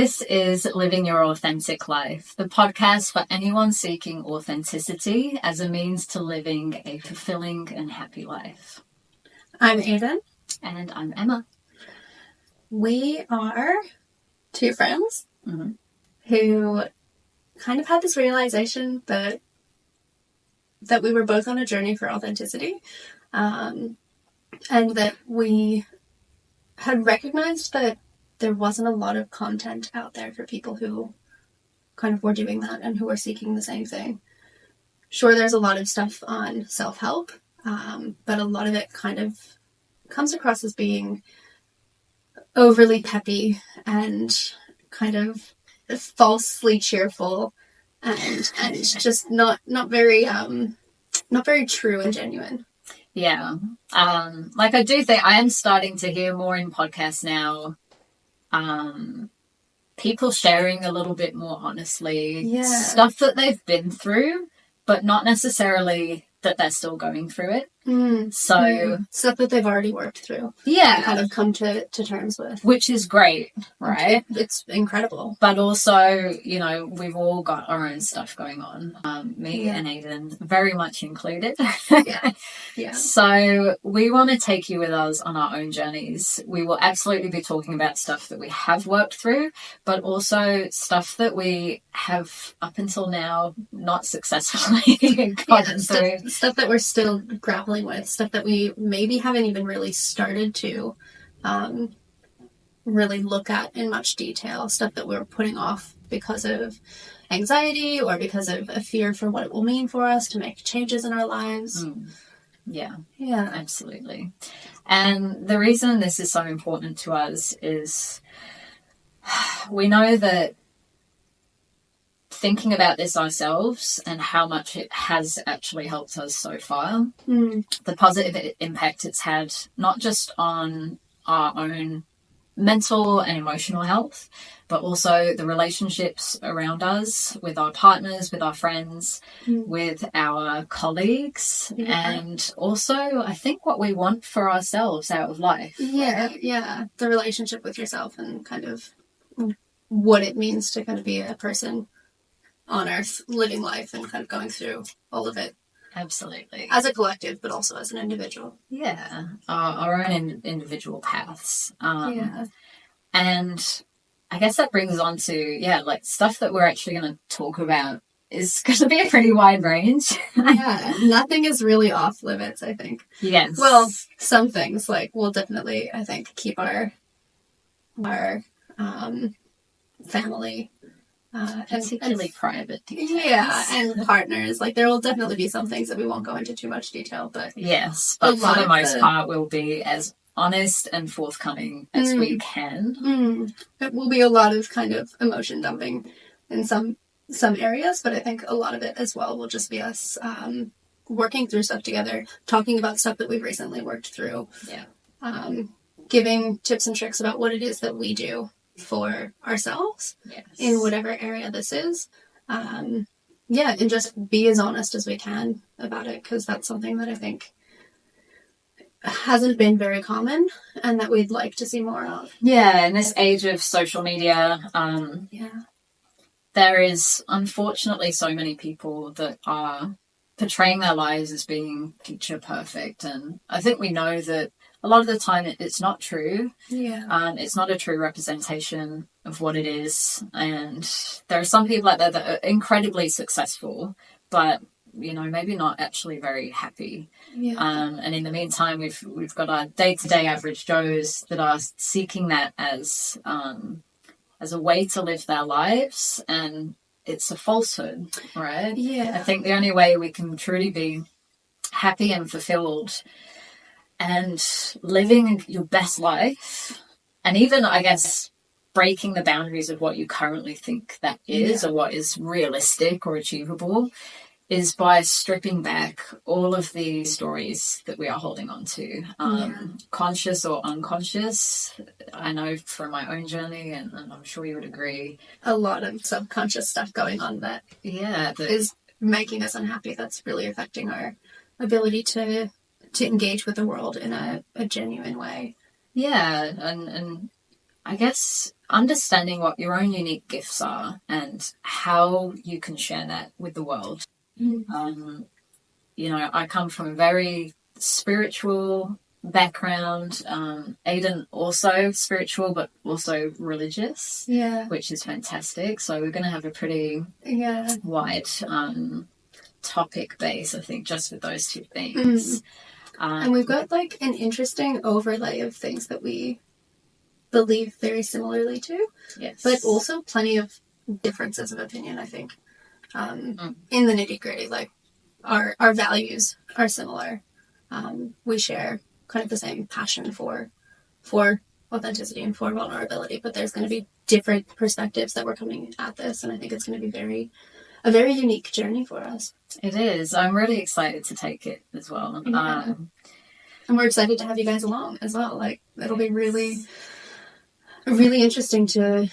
This is Living Your Authentic Life, the podcast for anyone seeking authenticity as a means to living a fulfilling and happy life. I'm Aiden. And I'm Emma. We are two friends who kind of had this realization that we were both on a journey for authenticity, and that we had recognized that there wasn't a lot of content out there for people who kind of were doing that and who were seeking the same thing. Sure, there's a lot of stuff on self-help, but a lot of it kind of comes across as being overly peppy and kind of falsely cheerful and just not very true and genuine. Yeah. I do think I am starting to hear more in podcasts now, people sharing a little bit more honestly, stuff that they've been through, but not necessarily that they're still going through it. Stuff that they've already worked through. Yeah. And kind of come to terms with. Which is great, right? It's incredible. But also, you know, we've all got our own stuff going on. Me and Aiden very much included. Yeah. So we want to take you with us on our own journeys. We will absolutely be talking about stuff that we have worked through, but also stuff that we have up until now not successfully gotten through. Stuff that we're still grappling with, stuff that we maybe haven't even really started to really look at in much detail, stuff that we're putting off because of anxiety or because of a fear for what it will mean for us to make changes in our lives. Yeah, absolutely. And the reason this is so important to us is we know that thinking about this ourselves and how much it has actually helped us so far, the positive impact it's had, not just on our own mental and emotional health, but also the relationships around us with our partners, with our friends, with our colleagues, and also I think what we want for ourselves out of life. The relationship with yourself and kind of what it means to kind of be a person on earth, living life and kind of going through all of it. Absolutely. As a collective, but also as an individual. Yeah. Our own individual paths. And I guess that brings on to, stuff that we're actually going to talk about is going to be a pretty wide range. Nothing is really off limits, I think. Yes. Well, some things, we'll definitely, I think, keep our family particularly private details. And partners. There will definitely be some things that we won't go into too much detail, but yes, but for the most part we'll be as honest and forthcoming as we can. It will be a lot of kind of emotion dumping in some areas, but I think a lot of it as well will just be us working through stuff together, talking about stuff that we've recently worked through, giving tips and tricks about what it is that we do for ourselves in whatever area this is, and just be as honest as we can about it, because that's something that I think hasn't been very common and that we'd like to see more of. In this age of social media, there is unfortunately so many people that are portraying their lives as being picture perfect, and I think we know that a lot of the time it's not true. It's not a true representation of what it is, and there are some people out there that are incredibly successful, but maybe not actually very happy. And in the meantime, we've got our day-to-day average Joes that are seeking that as a way to live their lives, and it's a falsehood, right? I think the only way we can truly be happy and fulfilled and living your best life, and even, I guess, breaking the boundaries of what you currently think that is or what is realistic or achievable, is by stripping back all of the stories that we are holding on to, conscious or unconscious. I know from my own journey, and I'm sure you would agree, a lot of subconscious stuff going on that is making us unhappy. That's really affecting our ability to engage with the world in a genuine way. And I guess understanding what your own unique gifts are and how you can share that with the world. You know, I come from a very spiritual background. Aiden also spiritual, but also religious, which is fantastic. So we're going to have a pretty wide topic base, I think, just with those two things. And we've got like an interesting overlay of things that we believe very similarly to, but also plenty of differences of opinion, I think, in the nitty gritty. Like our values are similar. We share kind of the same passion for authenticity and for vulnerability, but there's going to be different perspectives that we're coming at this, and I think it's going to be a very unique journey for us. It is. I'm really excited to take it as well. And we're excited to have you guys along as well. Like, it'll be really, really interesting to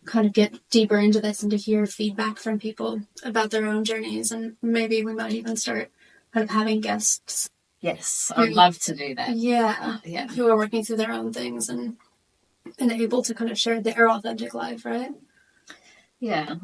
kind of get deeper into this and to hear feedback from people about their own journeys, and maybe we might even start kind of having guests. Yes, I'd love to do that. Yeah, who are working through their own things and able to kind of share their authentic life, right? Yeah.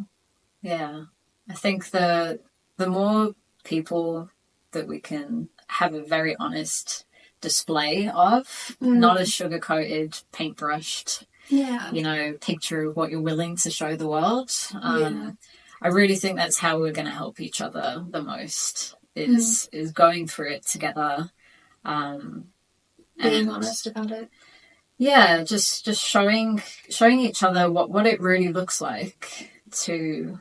I think the more people that we can have a very honest display of, not a sugar-coated, paintbrushed, you know, picture of what you're willing to show the world. I really think that's how we're going to help each other the most, is going through it together. Being honest about it. Yeah, just showing each other what it really looks like to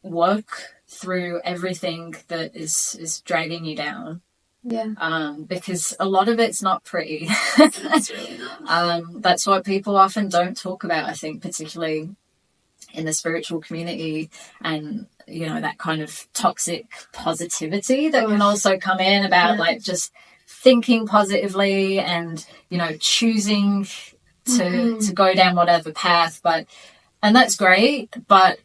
work through everything that is dragging you down. Because a lot of it's not pretty. It's really not. That's what people often don't talk about, I think, particularly in the spiritual community, and you know, that kind of toxic positivity that can also come in about like just thinking positively and, you know, choosing to go down whatever path, and that's great, but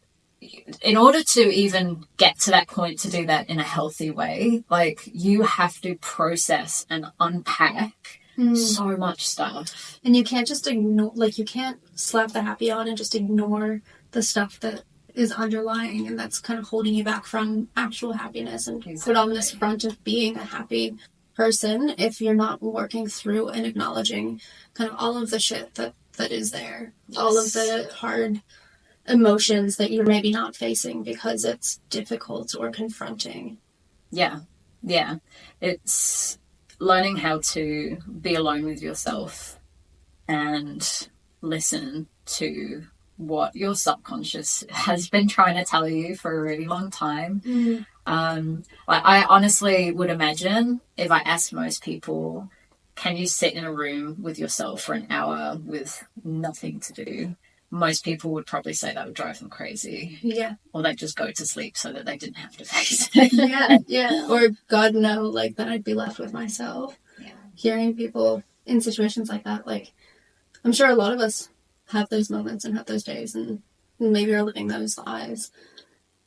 in order to even get to that point, to do that in a healthy way, like, you have to process and unpack so much stuff. And you can't just ignore, like, you can't slap the happy on and just ignore the stuff that is underlying and that's kind of holding you back from actual happiness, and put on this front of being a happy person if you're not working through and acknowledging kind of all of the shit that is there, all of the hard emotions that you're maybe not facing because it's difficult or confronting. Yeah. It's learning how to be alone with yourself and listen to what your subconscious has been trying to tell you for a really long time. Like, I honestly would imagine if I asked most people, can you sit in a room with yourself for an hour with nothing to do? Most people would probably say that would drive them crazy. Yeah. Or they'd just go to sleep so that they didn't have to face it. Yeah. Or God no, like, then I'd be left with myself. Yeah. Hearing people in situations like that, like, I'm sure a lot of us have those moments and have those days and maybe are living those lives.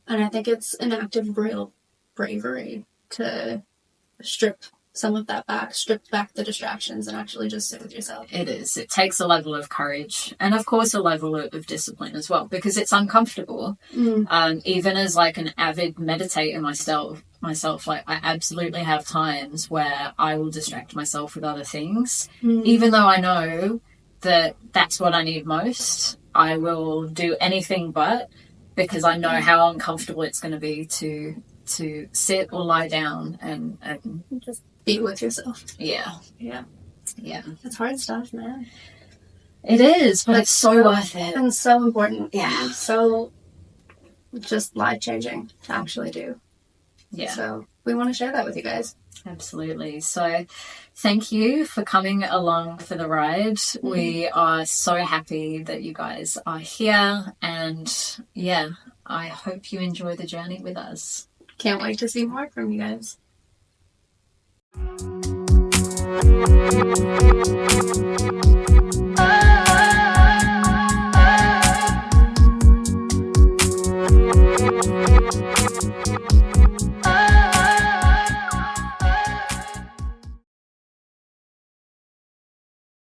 And I think it's an act of real bravery to strip some of that back, strip back the distractions, and actually just sit with yourself. It is. It takes a level of courage and, of course, a level of discipline as well, because it's uncomfortable. Even as, like, an avid meditator myself, like, I absolutely have times where I will distract myself with other things. Even though I know that that's what I need most, I will do anything but, because I know how uncomfortable it's going to be to sit or lie down and just be with yourself. Yeah. It's hard stuff, man. It is, but it's so worth it. And so important. Yeah. So just life-changing to actually do. Yeah. So we want to share that with you guys. Absolutely. So thank you for coming along for the ride. We are so happy that you guys are here, and I hope you enjoy the journey with us. Can't wait to see more from you guys.